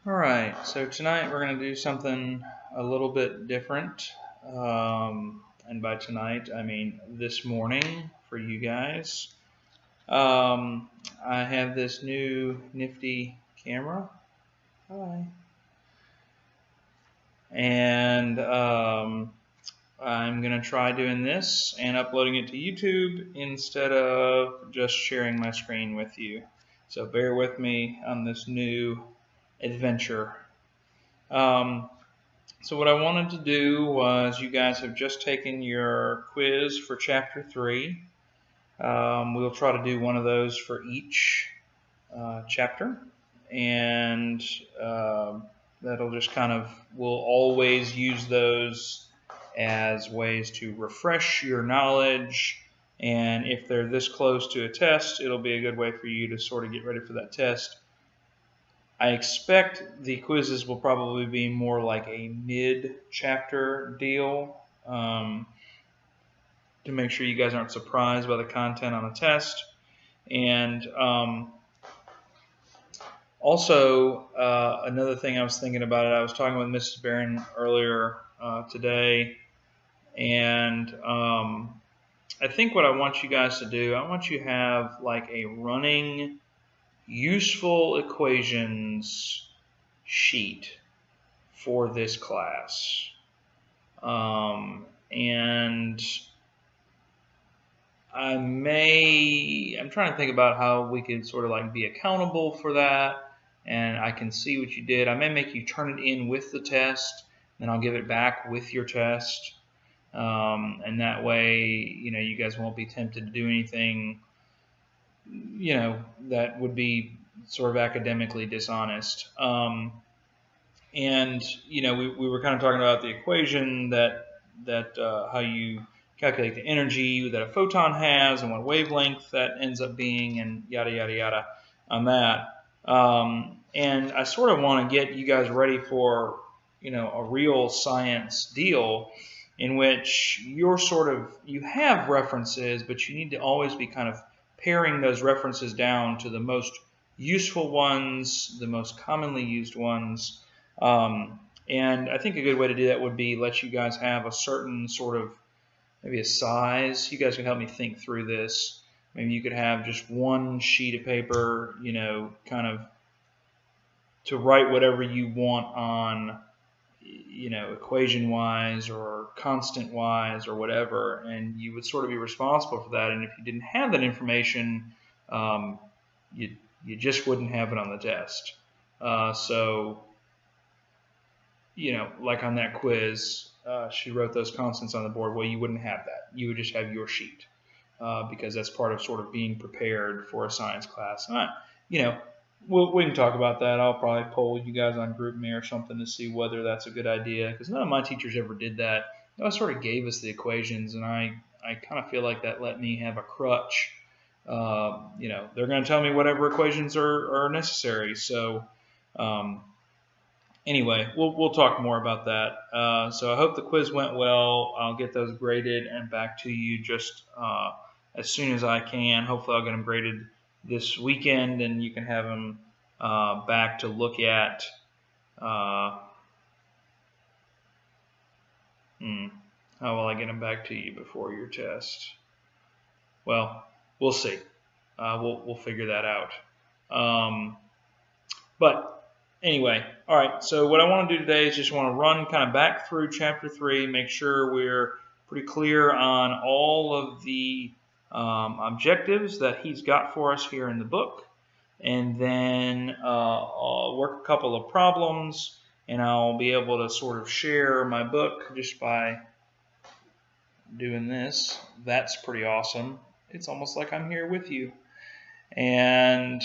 Alright, so tonight we're going to do something a little bit different. And by tonight, I mean this morning for you guys. I have this new nifty camera. Hi. And I'm going to try doing this and uploading it to YouTube instead of just sharing my screen with you. So bear with me on this new adventure. So what I wanted to do was, you guys have just taken your quiz for Chapter 3. We'll try to do one of those for each chapter, and that'll just kind of, we'll always use those as ways to refresh your knowledge, and if they're this close to a test, it'll be a good way for you to sort of get ready for that test. I expect the quizzes will probably be more like a mid-chapter deal, to make sure you guys aren't surprised by the content on the test. And also, another thing I was thinking about, I was talking with Mrs. Barron earlier today, and I think what I want you guys to do, I want you to have like a running useful equations sheet for this class. And I'm trying to think about how we could sort of like be accountable for that, and I can see what you did. I may make you turn it in with the test, then I'll give it back with your test. And that way, you guys won't be tempted to do anything that would be sort of academically dishonest. And we were kind of talking about the equation that how you calculate the energy that a photon has and what wavelength that ends up being, and yada yada yada on that. And I sort of want to get you guys ready for a real science deal, in which you have references, but you need to always be kind of paring those references down to the most useful ones, the most commonly used ones. And I think a good way to do that would be let you guys have a certain sort of, maybe a size. You guys can help me think through this. Maybe you could have just one sheet of paper, kind of to write whatever you want on, equation-wise or constant-wise or whatever, and you would sort of be responsible for that. And if you didn't have that information, you just wouldn't have it on the test. So, like on that quiz, she wrote those constants on the board. Well, you wouldn't have that. You would just have your sheet, because that's part of sort of being prepared for a science class. We can talk about that. I'll probably poll you guys on GroupMe or something to see whether that's a good idea, because none of my teachers ever did that. They sort of gave us the equations, and I kind of feel like that let me have a crutch. They're going to tell me whatever equations are necessary. So anyway, we'll talk more about that. So I hope the quiz went well. I'll get those graded and back to you just as soon as I can. Hopefully I'll get them graded this weekend, and you can have them back to look at. How will I get them back to you before your test? Well, we'll see. We'll figure that out. But anyway, all right. So what I want to do today is just want to run kind of back through Chapter 3, make sure we're pretty clear on all of the objectives that he's got for us here in the book, and then I'll work a couple of problems, and I'll be able to sort of share my book just by doing this. That's pretty awesome. It's almost like I'm here with you, and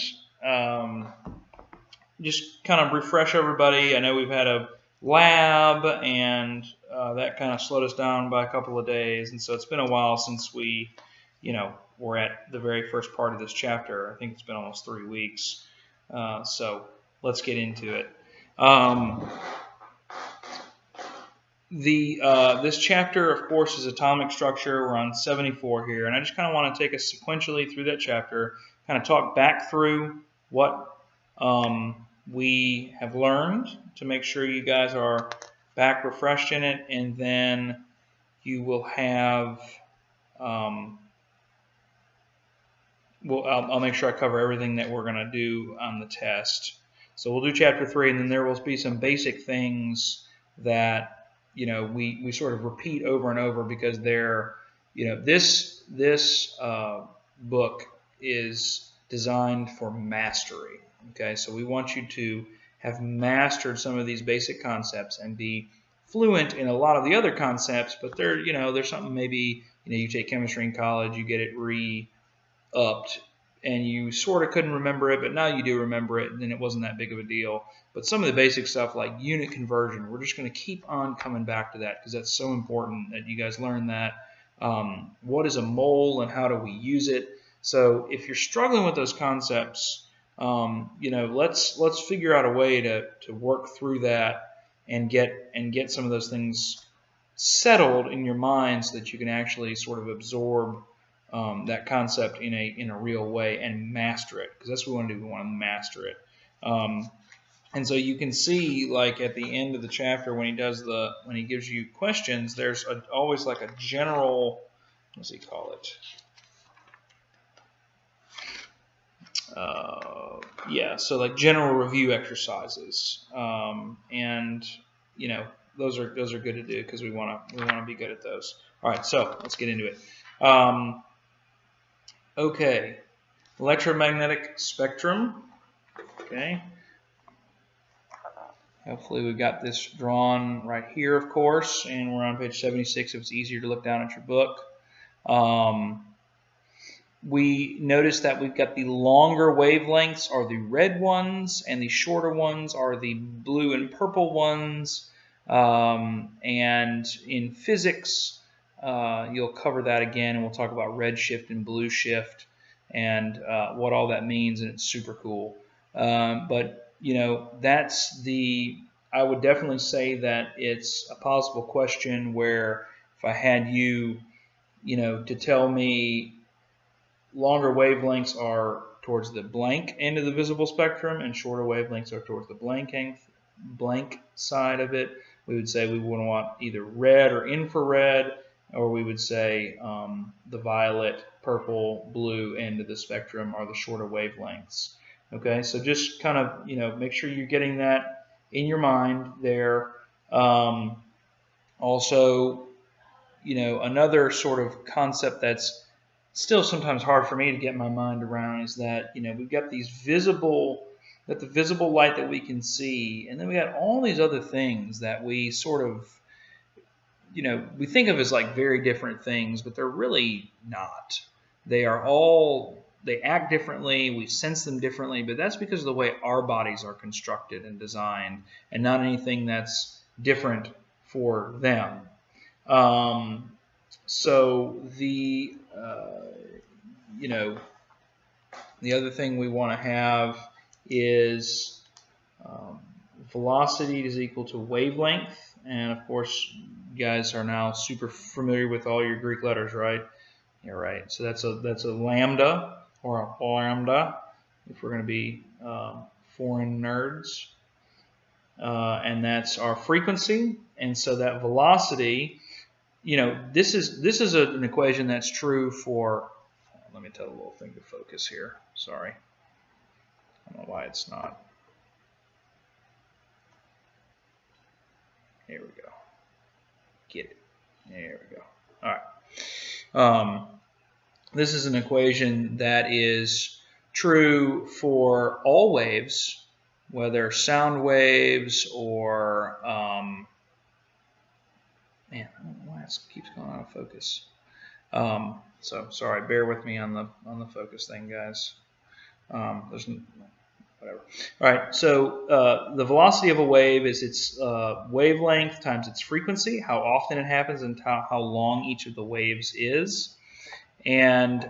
just kind of refresh everybody. I know we've had a lab, and that kind of slowed us down by a couple of days, and so it's been a while since we're at the very first part of this chapter. I think it's been almost 3 weeks. So let's get into it. This chapter, of course, is atomic structure. We're on 74 here, and I just kind of want to take us sequentially through that chapter, kind of talk back through what we have learned to make sure you guys are back refreshed in it, and then you will have, I'll make sure I cover everything that we're going to do on the test. So we'll do chapter 3, and then there will be some basic things that, you know, we sort of repeat over and over because they're, you know, this book is designed for mastery. Okay, so we want you to have mastered some of these basic concepts and be fluent in a lot of the other concepts, but they're, you know, there's something maybe, you know, you take chemistry in college, you get it re-upped, and you sort of couldn't remember it, but now you do remember it, and then it wasn't that big of a deal. But some of the basic stuff like unit conversion, we're just going to keep on coming back to that because that's so important that you guys learn that. What is a mole and how do we use it? So if you're struggling with those concepts, you know, let's figure out a way to work through that and get some of those things settled in your mind so that you can actually sort of absorb that concept in a real way and master it, because that's what we want to do. We want to master it. And so you can see, like at the end of the chapter, when he gives you questions, there's always like a general, what's he call it? Yeah, so like general review exercises, and you know, those are good to do because we want to be good at those. All right, so let's get into it. Okay, electromagnetic spectrum. Okay. Hopefully we've got this drawn right here, of course, and we're on page 76 if it's easier to look down at your book. We notice that we've got the longer wavelengths are the red ones, and the shorter ones are the blue and purple ones. And in physics, you'll cover that again, and we'll talk about red shift and blue shift and what all that means, and it's super cool. But you know, I would definitely say that it's a possible question where if I had you, you know, to tell me longer wavelengths are towards the blank end of the visible spectrum and shorter wavelengths are towards the blank side of it, we would say we would want either red or infrared, or we would say the violet, purple, blue end of the spectrum are the shorter wavelengths. Okay, so just kind of, you know, make sure you're getting that in your mind there. Also, you know, another sort of concept that's still sometimes hard for me to get my mind around is that, you know, we've got the visible light that we can see, and then we got all these other things that we sort of, you know, we think of as like very different things, but they're really not. They act differently, we sense them differently, but that's because of the way our bodies are constructed and designed, and not anything that's different for them. So the you know, the other thing we want to have is velocity is equal to wavelength, and of course, you guys are now super familiar with all your Greek letters, right? Yeah, right. So that's a lambda or a lambda if we're going to be foreign nerds, and that's our frequency. And so that velocity, you know, this is an equation that's true for. Let me tell the little thing to focus here. Sorry, I don't know why it's not. Here we go. Get it. There we go. All right. This is an equation that is true for all waves, whether sound waves or man, I don't know why it keeps going out of focus. So sorry, bear with me on the focus thing, guys. There's whatever. All right, so the velocity of a wave is its wavelength times its frequency, how often it happens, and how long each of the waves is. And so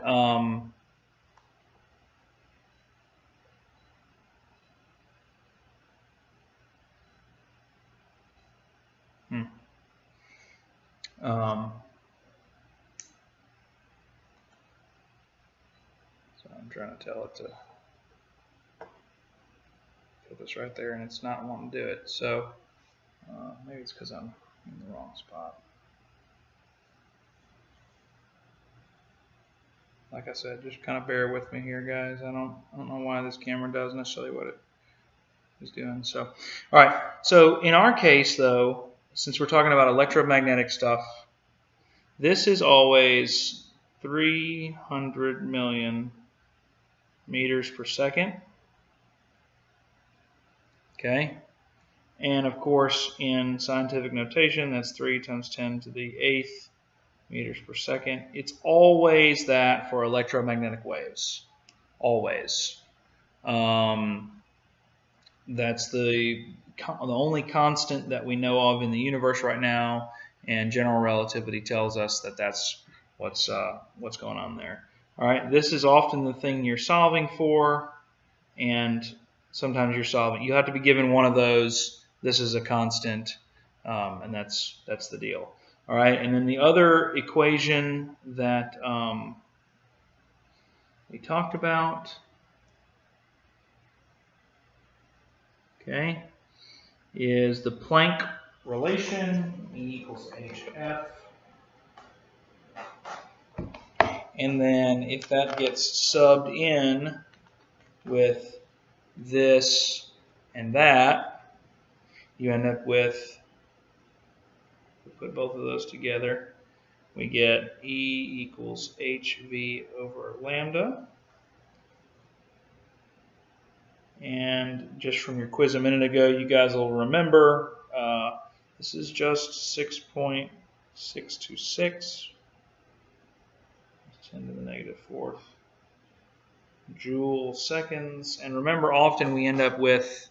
I'm trying to tell it to focus right there, and it's not wanting to do it. So maybe it's because I'm in the wrong spot. Like I said, just kind of bear with me here, guys. I don't know why this camera does necessarily what it is doing. So, all right. So in our case, though, since we're talking about electromagnetic stuff, this is always 300 million meters per second. Okay. And of course, in scientific notation, that's 3 times 10 to the 8th meters per second. It's always that for electromagnetic waves. Always. That's the only constant that we know of in the universe right now, and general relativity tells us that that's what's going on there. All right, this is often the thing you're solving for, and sometimes you're solving. You have to be given one of those. This is a constant, and that's the deal. All right, and then the other equation that we talked about, okay, is the Planck relation, E equals hf. And then if that gets subbed in with this and that, you end up with, put both of those together, we get E equals hv over lambda. And just from your quiz a minute ago, you guys will remember this is just 6.626 10 to the negative 4th joule seconds. And remember, often we end up with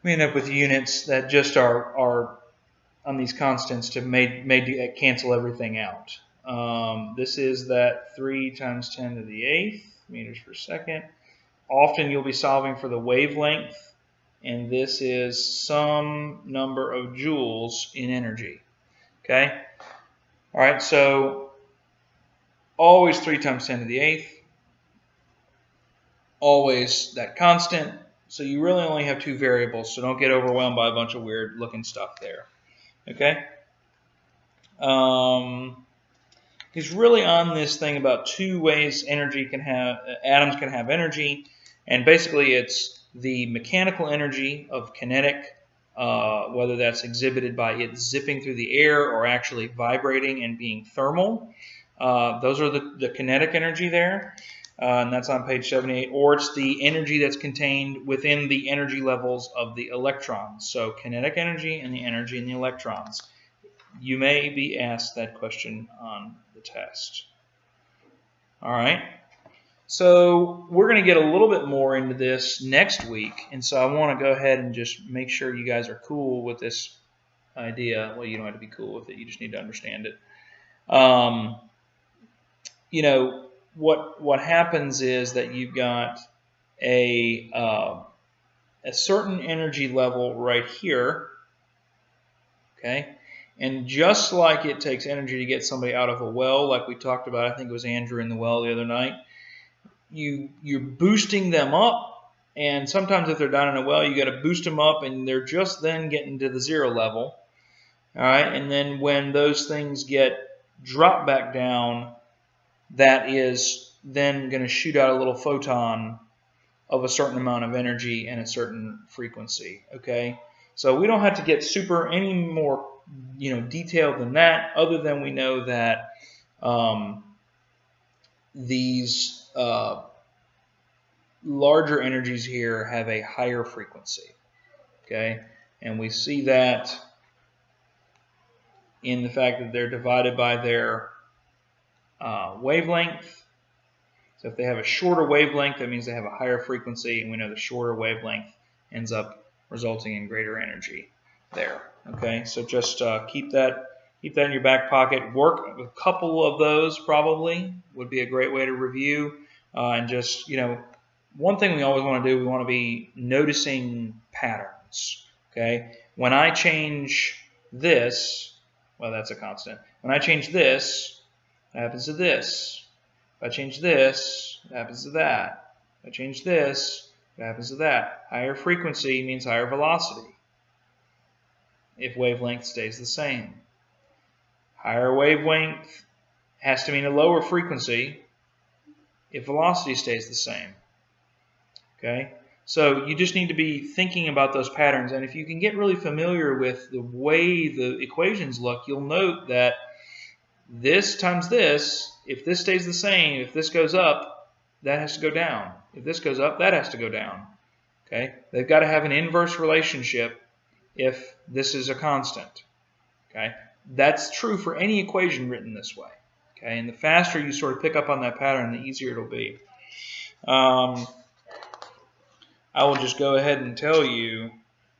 units that just are on these constants to cancel everything out. This is that 3 times 10 to the 8th meters per second. Often you'll be solving for the wavelength, and this is some number of joules in energy. Okay? All right, so always 3 times 10 to the 8th. Always that constant. So you really only have two variables, so don't get overwhelmed by a bunch of weird looking stuff there. Okay? He's really on this thing about two ways atoms can have energy, and basically it's the mechanical energy of kinetic, whether that's exhibited by it zipping through the air or actually vibrating and being thermal. Those are the kinetic energy there, and that's on page 78. Or it's the energy that's contained within the energy levels of the electrons. So kinetic energy and the energy in the electrons. You may be asked that question on the test. All right. So we're going to get a little bit more into this next week, and so I want to go ahead and just make sure you guys are cool with this idea. Well, you don't have to be cool with it. You just need to understand it. You know, what happens is that you've got a certain energy level right here, okay? And just like it takes energy to get somebody out of a well, like we talked about, I think it was Andrew in the well the other night, you're boosting them up, and sometimes if they're down in a well, you got to boost them up, and they're just then getting to the zero level. All right, and then when those things get dropped back down, that is then going to shoot out a little photon of a certain amount of energy and a certain frequency. Okay, so we don't have to get any more detailed than that, other than we know that these larger energies here have a higher frequency. Okay, and we see that in the fact that they're divided by their wavelength. So if they have a shorter wavelength, that means they have a higher frequency, and we know the shorter wavelength ends up resulting in greater energy there. Okay, so just keep that in your back pocket. Work a couple of those probably would be a great way to review, and just one thing we always want to do, we want to be noticing patterns. Okay, when I change this, well, that's a constant. When I change this, what happens to this? If I change this, what happens to that? If I change this, what happens to that? Higher frequency means higher velocity if wavelength stays the same. Higher wavelength has to mean a lower frequency if velocity stays the same. Okay? So you just need to be thinking about those patterns, and if you can get really familiar with the way the equations look, you'll note that this times this, if this stays the same, if this goes up, that has to go down. If this goes up, that has to go down. Okay? They've got to have an inverse relationship if this is a constant. Okay? That's true for any equation written this way. Okay? And the faster you sort of pick up on that pattern, the easier it'll be. I will just go ahead and tell you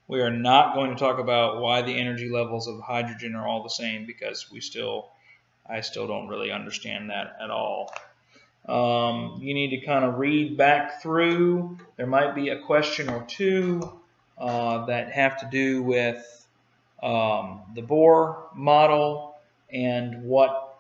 we are not going to talk about why the energy levels of hydrogen are all the same, because I still don't really understand that at all. You need to kind of read back through. There might be a question or two that have to do with the Bohr model and what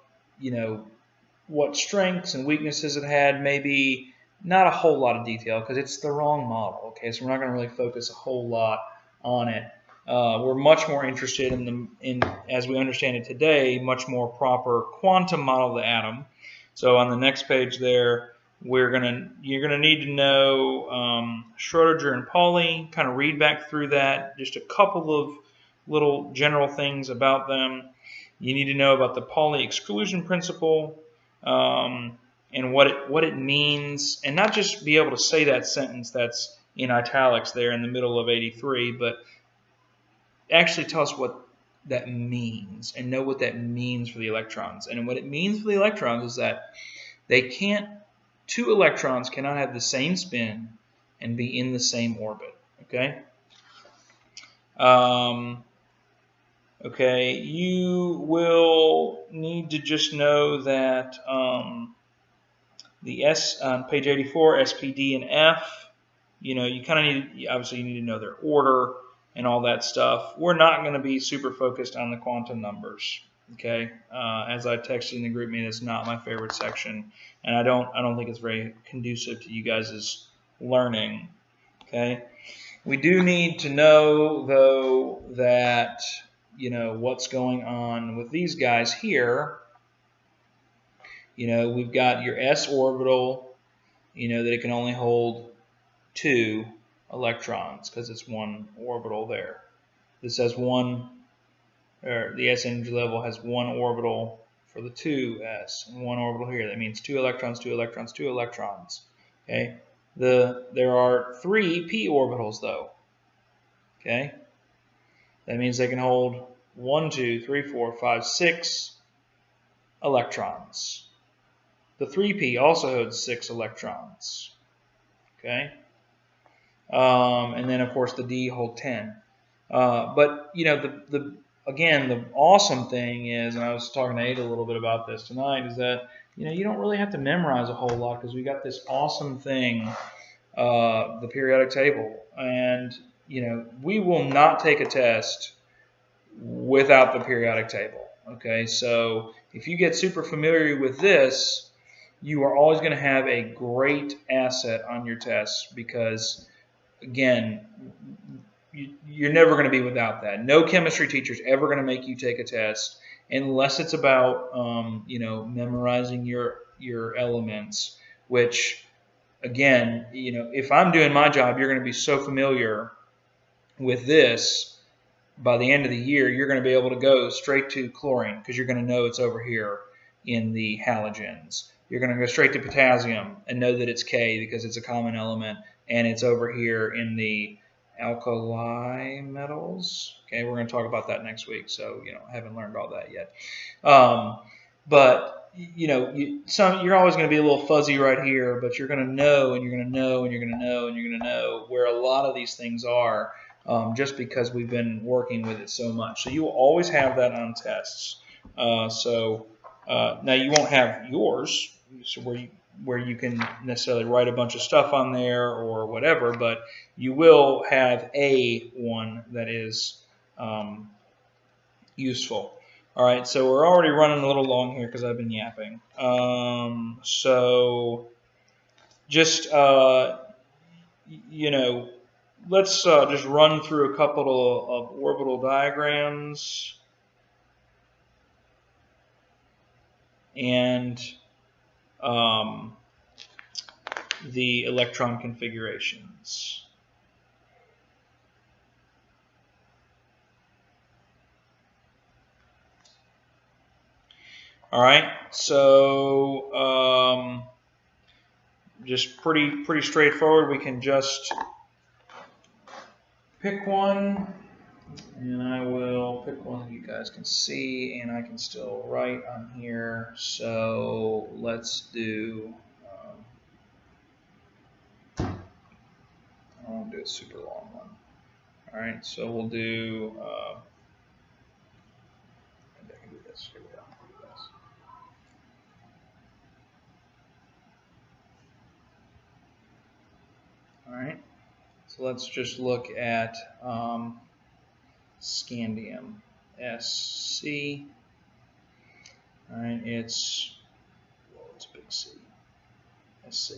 strengths and weaknesses it had. Maybe not a whole lot of detail because it's the wrong model. Okay, so we're not going to really focus a whole lot on it. We're much more interested in, as we understand it today, much more proper quantum model of the atom. So on the next page there, you're gonna need to know Schrödinger and Pauli. Kind of read back through that. Just a couple of little general things about them. You need to know about the Pauli exclusion principle and what it means, and not just be able to say that sentence that's in italics there in the middle of 83, but actually tell us what that means and know what that means for the electrons. And what it means for the electrons is that two electrons cannot have the same spin and be in the same orbit. Okay? Okay, you will need to just know that the S on page 84, SPD and F, you kind of need, obviously you need to know their order and all that stuff. We're not going to be super focused on the quantum numbers. Okay, as I texted in the group meeting, it's not my favorite section, and I don't think it's very conducive to you guys' learning. Okay, we do need to know though that what's going on with these guys here. We've got your s orbital. That it can only hold 2 electrons because it's one orbital there. This has one. The s energy level has one orbital for the 2s and one orbital here. That means 2 electrons, 2 electrons, 2 electrons. Okay. There are 3 p orbitals though. Okay. That means they can hold 1, 2, 3, 4, 5, 6 electrons. The 3p also holds 6 electrons. Okay. And then of course the d hold 10. But again, the awesome thing is, and I was talking to Ada a little bit about this tonight, is that you don't really have to memorize a whole lot because we got this awesome thing, the periodic table, and we will not take a test without the periodic table. Okay, so if you get super familiar with this, you are always going to have a great asset on your tests because, again, you're never going to be without that. No chemistry teacher is ever going to make you take a test unless it's about memorizing your elements, which, again, if I'm doing my job, you're going to be so familiar with this, by the end of the year, you're going to be able to go straight to chlorine because you're going to know it's over here in the halogens. You're going to go straight to potassium and know that it's K because it's a common element, and it's over here in the alkali metals. Okay, we're going to talk about that next week, so I haven't learned all that yet. But you're always going to be a little fuzzy right here, but you're going to know, and you're going to know, and you're going to know, and you're going to know where a lot of these things are, just because we've been working with it so much. So you will always have that on tests. Now you won't have yours, so where you can necessarily write a bunch of stuff on there or whatever, but you will have a one that is useful. All right, so we're already running a little long here because I've been yapping. So just, you know, let's just run through a couple of orbital diagrams and the electron configurations. All right, so just pretty straightforward. We can just pick one, and I will pick one that you guys can see, and I can still write on here. So let's do. I won't do a super long one. All right, so we'll do. Maybe I can do this. Here we go. All right, so let's just look at scandium, SC. All right, it's a big C, SC.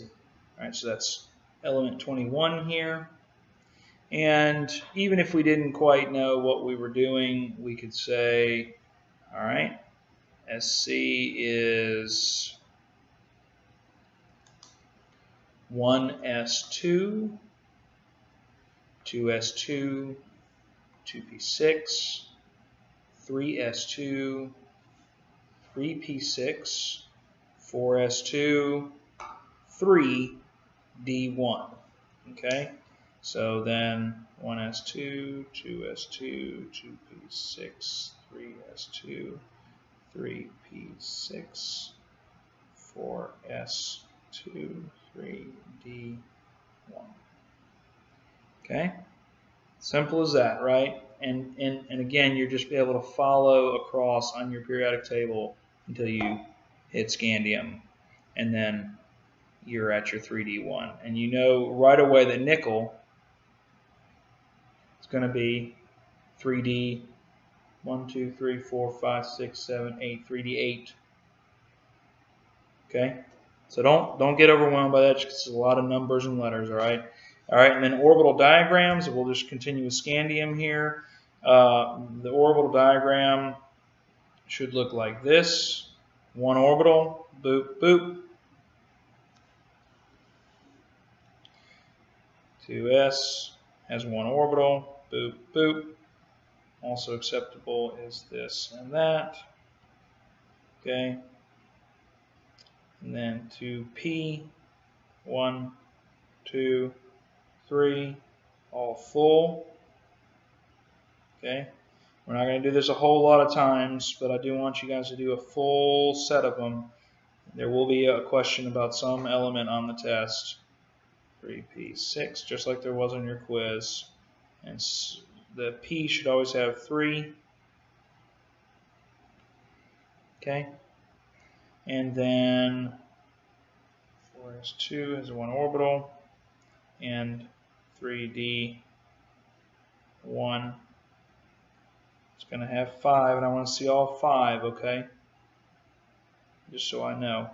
All right, so that's element 21 here. And even if we didn't quite know what we were doing, we could say, all right, SC is 1s2, 2s2, 2p6, 3s2, 3p6, 4s2, 3d1. Okay, so then 1s2, 2s2, 2p6, 3s2, 3p6, 4s2, 3d1. Okay, simple as that, right? And again, you're just able to follow across on your periodic table until you hit scandium, and then you're at your 3d1. And you know right away that nickel is going to be 3d 1, 2, 3, 4, 5, 6, 7, 8, 3d8. Okay, so don't get overwhelmed by that because it's a lot of numbers and letters. All right, and then orbital diagrams. We'll just continue with scandium here. The orbital diagram should look like this: one orbital, boop boop. 2s has one orbital, boop boop. Also acceptable is this and that. Okay. And then 2p, 1, 2, 3, all full. Okay. We're not going to do this a whole lot of times, but I do want you guys to do a full set of them. There will be a question about some element on the test. 3p6, just like there was on your quiz. And the p should always have 3. Okay. And then 4s2 has one orbital, and 3d1 is going to have 5, and I want to see all 5, okay? Just so I know.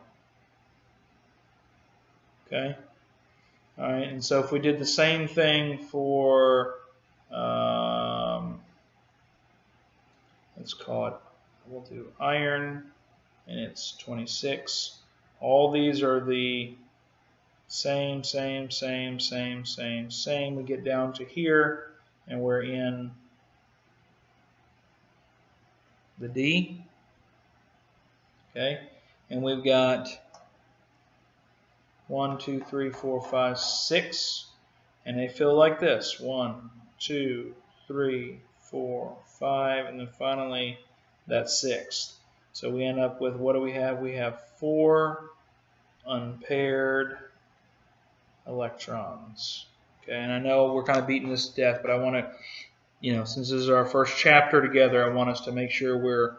Okay? All right, and so if we did the same thing for, let's call it, we'll do iron, and it's 26. All these are the same. We get down to here, and we're in the D. Okay, and we've got 1, 2, 3, 4, 5, 6, and they feel like this: 1, 2, 3, 4, 5, and then finally that 6th. So we end up with, what do we have? We have 4 unpaired electrons. Okay, and I know we're kind of beating this to death, but I want to, since this is our first chapter together, I want us to make sure we're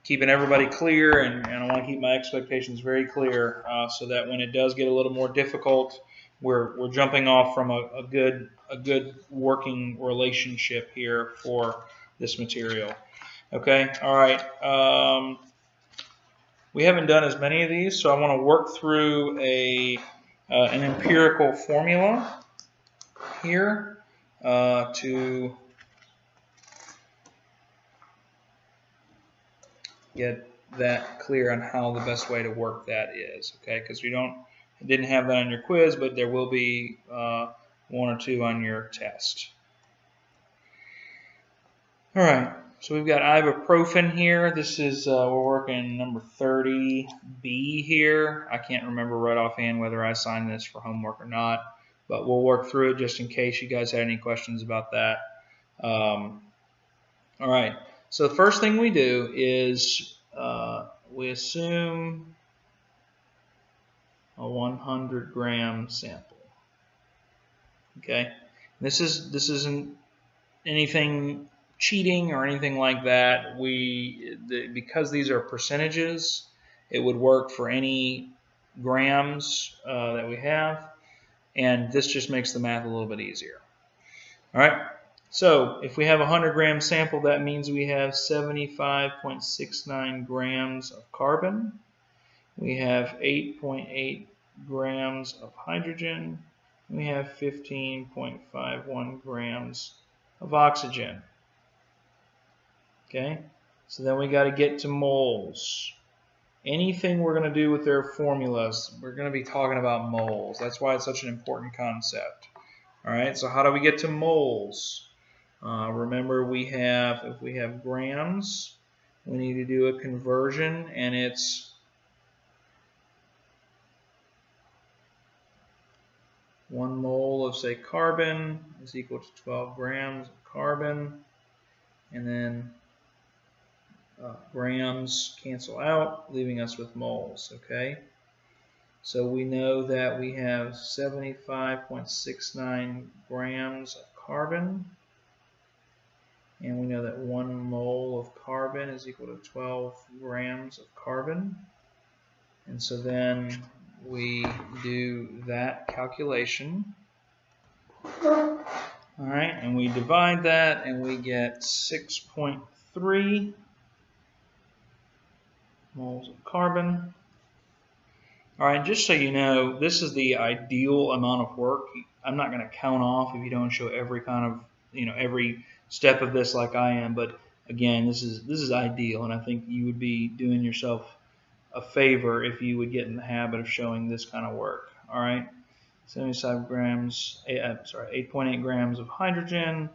keeping everybody clear, and I want to keep my expectations very clear, so that when it does get a little more difficult, we're jumping off from a good working relationship here for this material. Okay, all right. We haven't done as many of these, so I want to work through an empirical formula here to get that clear on how the best way to work that is. Okay, because didn't have that on your quiz, but there will be one or two on your test. All right, so we've got ibuprofen here. This is, we're working number 30B here. I can't remember right offhand whether I signed this for homework or not, but we'll work through it just in case you guys had any questions about that. All right, so the first thing we do is we assume a 100 gram sample. Okay, this isn't anything cheating or anything like that. Because these are percentages, it would work for any grams that we have, and this just makes the math a little bit easier. All right, so if we have a 100 gram sample, that means we have 75.69 grams of carbon. We have 8.8 grams of hydrogen. We have 15.51 grams of oxygen. Okay, so then we got to get to moles. Anything we're going to do with their formulas, we're going to be talking about moles. That's why it's such an important concept. All right, so how do we get to moles? Remember, if we have grams, we need to do a conversion, and it's 1 mole of, say, carbon is equal to 12 grams of carbon, and then grams cancel out, leaving us with moles. Okay, so we know that we have 75.69 grams of carbon, and we know that 1 mole of carbon is equal to 12 grams of carbon. And so then we do that calculation. All right, and we divide that, and we get 6.3 moles of carbon. All right, just so you know, this is the ideal amount of work. I'm not going to count off if you don't show every kind of, every step of this like I am, but again, this is ideal, and I think you would be doing yourself a favor if you would get in the habit of showing this kind of work. All right, 75 grams, 8.8 grams of hydrogen,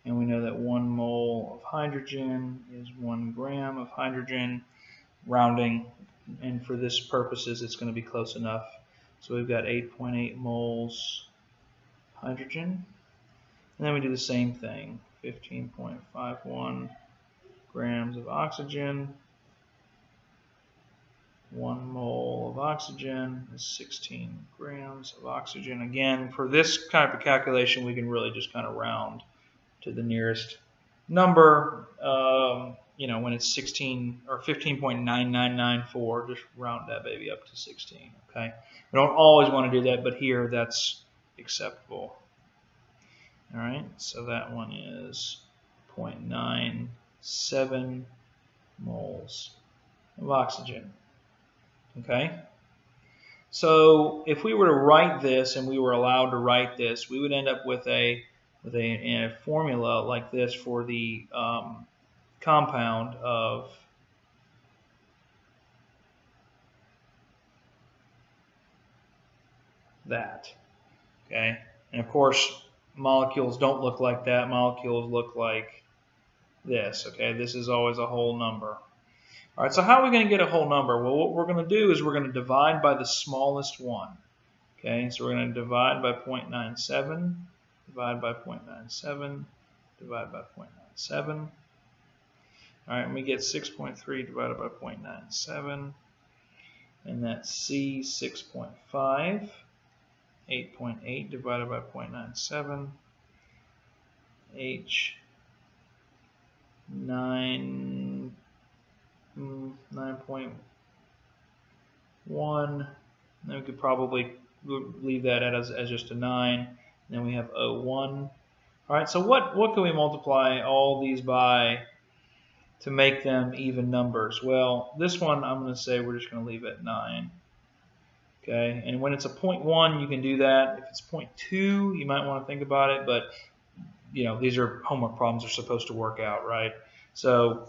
and we know that 1 mole of hydrogen is 1 gram of hydrogen, rounding, and for this purposes it's going to be close enough. So we've got 8.8 moles hydrogen, and then we do the same thing, 15.51 grams of oxygen. 1 mole of oxygen is 16 grams of oxygen. Again, for this type of calculation, we can really just kind of round to the nearest number. When it's 16 or 15.9994, just round that baby up to 16. Okay, we don't always want to do that, but here that's acceptable. All right, so that one is 0.97 moles of oxygen. Okay, so if we were to write this, and we were allowed to write this, we would end up with a formula like this for the compound of that. Okay, and of course molecules don't look like that. Molecules look like this. Okay, this is always a whole number. All right, so how are we going to get a whole number? Well, what we're going to do is we're going to divide by the smallest one. Okay, so we're going to divide by 0.97, divide by 0.97, divide by 0.97. All right, and we get 6.3 divided by 0.97, and that's C 6.5, 8.8 divided by 0.97, H 9.1, then we could probably leave that as just a 9, and then we have O1. All right, so what can we multiply all these by to make them even numbers? Well, this one I'm going to say we're just going to leave it 9. Okay, and when it's a 0.1, you can do that. If it's 0.2, you might want to think about it, but you know, these are homework problems, they're supposed to work out, right? So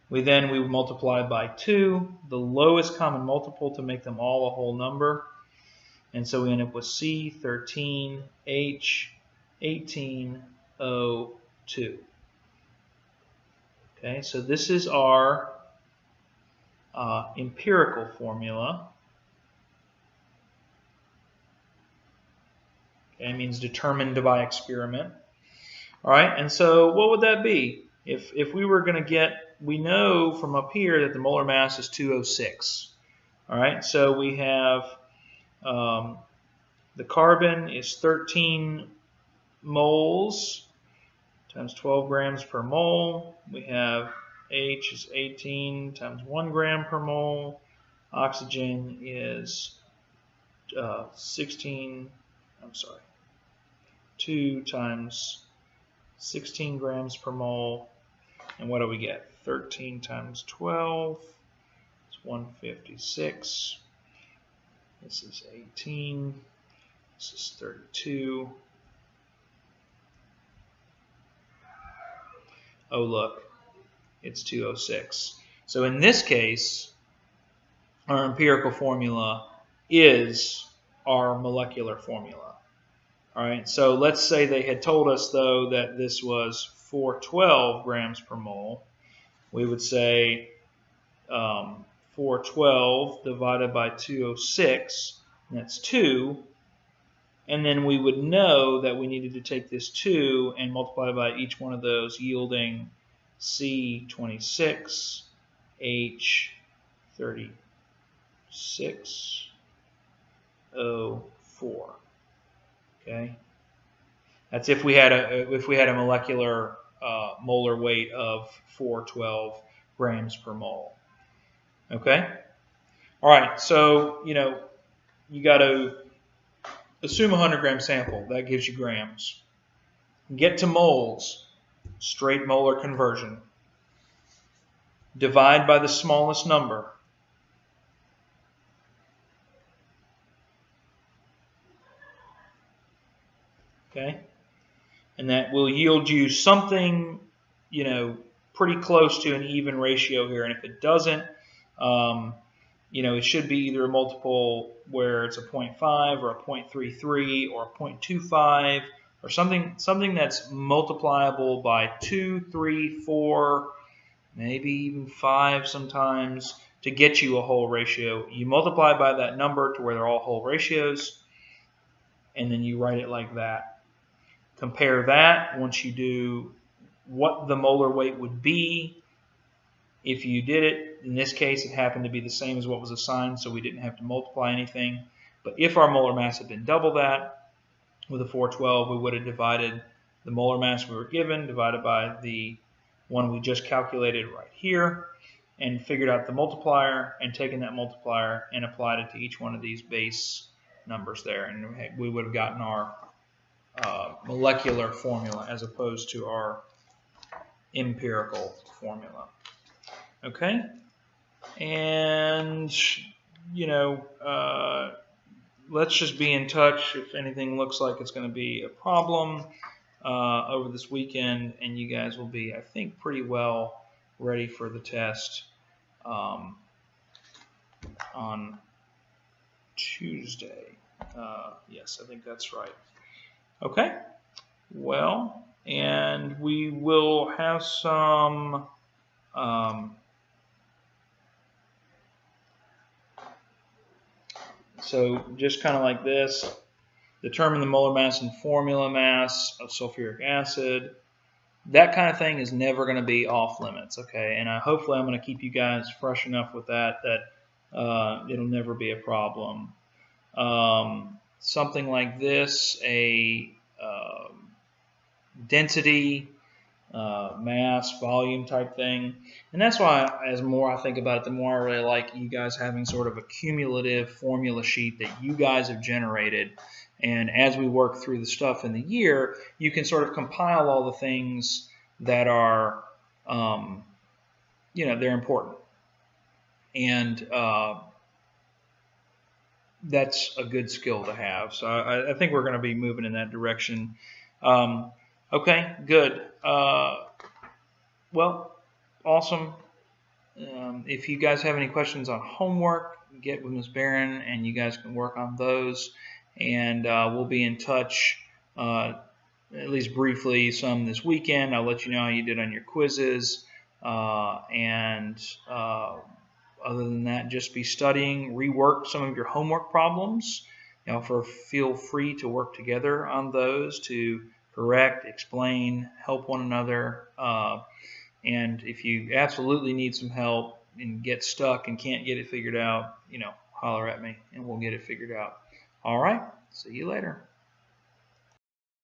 we would multiply by 2, the lowest common multiple to make them all a whole number. And so we end up with C13H18O2. Okay, so this is our empirical formula. Okay, it means determined by experiment. All right, and so what would that be? If we were going to get, we know from up here that the molar mass is 206. All right, so we have the carbon is 13 moles times 12 grams per mole. We have H is 18 times 1 gram per mole. Oxygen is 2 times 16 grams per mole. And what do we get? 13 times 12 is 156. This is 18. This is 32. Oh, look, it's 206. So in this case, our empirical formula is our molecular formula. All right, so let's say they had told us, though, that this was 412 grams per mole. We would say 412 divided by 206, and that's 2. And then we would know that we needed to take this 2 and multiply by each one of those, yielding C26, H36, O4. Okay, that's if we had a molecular molar weight of 412 grams per mole. Okay, all right. So you know you got to assume a 100-gram sample. That gives you grams. Get to moles, straight molar conversion. Divide by the smallest number. Okay, and that will yield you something, you know, pretty close to an even ratio here. And if it doesn't, you know, it should be either a multiple where it's a 0.5 or a 0.33 or a 0.25 or something that's multipliable by 2, 3, 4, maybe even 5 sometimes to get you a whole ratio. You multiply by that number to where they're all whole ratios, and then you write it like that. Compare that once you do what the molar weight would be if you did it. In this case, it happened to be the same as what was assigned, so we didn't have to multiply anything. But if our molar mass had been double that, with a 412, we would have divided the molar mass we were given, divided by the one we just calculated right here, and figured out the multiplier, and taken that multiplier and applied it to each one of these base numbers there. And we would have gotten our molecular formula as opposed to our empirical formula. Okay, and you know, let's just be in touch if anything looks like it's going to be a problem over this weekend, and you guys will be, I think, pretty well ready for the test on Tuesday. Yes, I think that's right. Okay, well, and we will have some so just kind of like this, determine the molar mass and formula mass of sulfuric acid. That kind of thing is never going to be off limits, okay? And hopefully I'm going to keep you guys fresh enough with that it'll never be a problem. Something like this, a density, mass, volume type thing. And that's why, as more I think about it, the more I really like you guys having sort of a cumulative formula sheet that you guys have generated. And as we work through the stuff in the year, you can sort of compile all the things that are they're important. And that's a good skill to have. So I think we're going to be moving in that direction. Okay, good. Well, awesome. If you guys have any questions on homework, get with Ms. Barron and you guys can work on those. And we'll be in touch, at least briefly, some this weekend. I'll let you know how you did on your quizzes. Other than that, just be studying, rework some of your homework problems. Feel free to work together on those to correct, explain, help one another. And if you absolutely need some help and get stuck and can't get it figured out, holler at me and we'll get it figured out. All right. See you later.